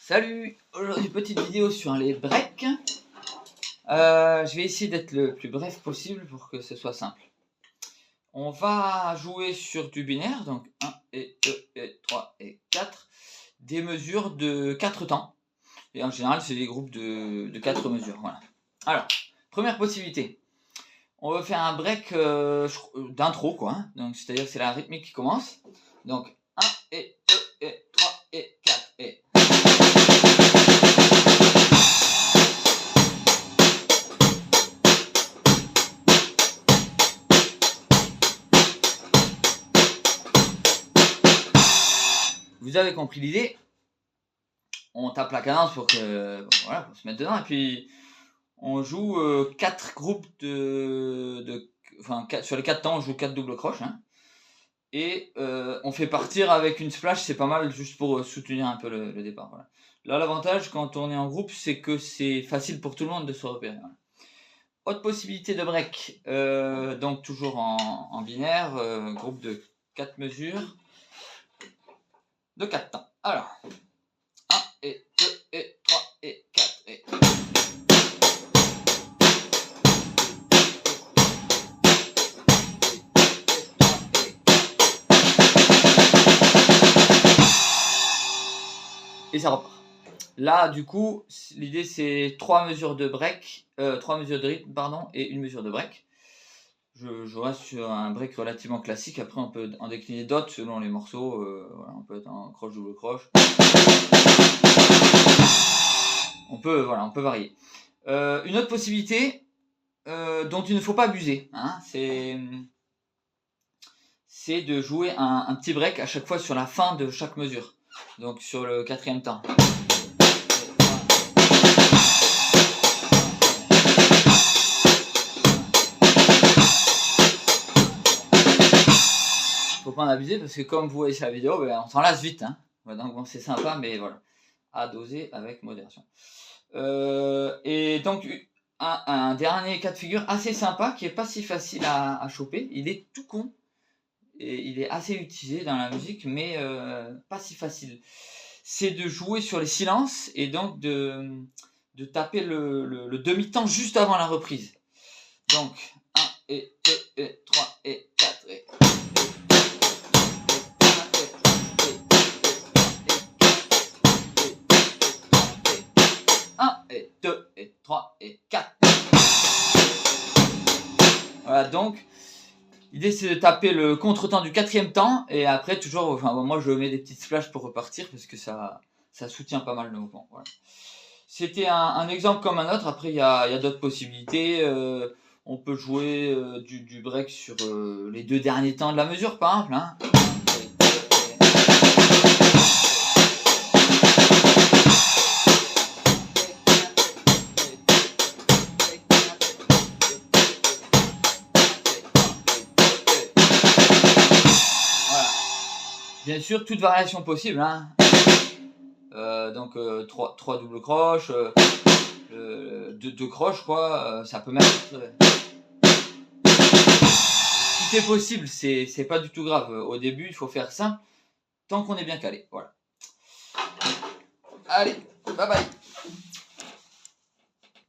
Salut! Aujourd'hui petite vidéo sur les breaks. Je vais essayer d'être le plus bref possible pour que ce soit simple. On va jouer sur du binaire, donc 1 et 2 et 3 et 4, des mesures de 4 temps. Et en général c'est des groupes de 4 mesures. Voilà. Alors, première possibilité. On va faire un break d'intro, quoi. Hein. Donc c'est-à-dire que c'est la rythmique qui commence. Donc 1 et 2 et 3 et 4 et... Vous avez compris l'idée. On tape la cadence pour que voilà, pour se mettre dedans et puis on joue 4 groupes sur les 4 temps on joue 4 doubles croches, hein. Et on fait partir avec une splash, c'est pas mal juste pour soutenir un peu le départ. Voilà. Là l'avantage quand on est en groupe c'est que c'est facile pour tout le monde de se repérer. Voilà. Autre possibilité de break, donc toujours en binaire, groupe de 4 mesures, de 4 temps. Alors, 1 et 2 et 3 et 4 et... Et ça repart. Là, du coup, l'idée c'est 3 mesures de break, 3 mesures de rythme, pardon, et une mesure de break. Je reste sur un break relativement classique. Après, on peut en décliner d'autres selon les morceaux. Voilà, on peut être en croche, double croche. On peut varier. Une autre possibilité dont il ne faut pas abuser, hein, c'est de jouer un petit break à chaque fois sur la fin de chaque mesure. Donc sur le 4e temps. Faut pas en abuser parce que comme vous voyez sur la vidéo, ben, on s'en lasse vite. Hein. Donc bon, c'est sympa, mais voilà, à doser avec modération. Et donc un dernier cas de figure assez sympa qui est pas si facile à choper. Il est tout con et il est assez utilisé dans la musique, mais pas si facile. C'est de jouer sur les silences et donc de taper le demi-temps juste avant la reprise. Donc 1 et 2 et 3 et 4 et... et 2 et 3 et 4. Voilà, donc l'idée c'est de taper le contretemps du 4e temps et après toujours, enfin moi je mets des petites splashes pour repartir parce que ça soutient pas mal le mouvement. Voilà. C'était un exemple comme un autre. Après il y a d'autres possibilités. On peut jouer du break sur les 2 derniers temps de la mesure par exemple. Hein. Bien sûr, toute variation possible, hein. Donc 3 doubles croches, 2 croches, quoi. Ça peut même être... Tout est possible, c'est pas du tout grave. Au début, il faut faire simple, tant qu'on est bien calé. Voilà. Allez, bye bye.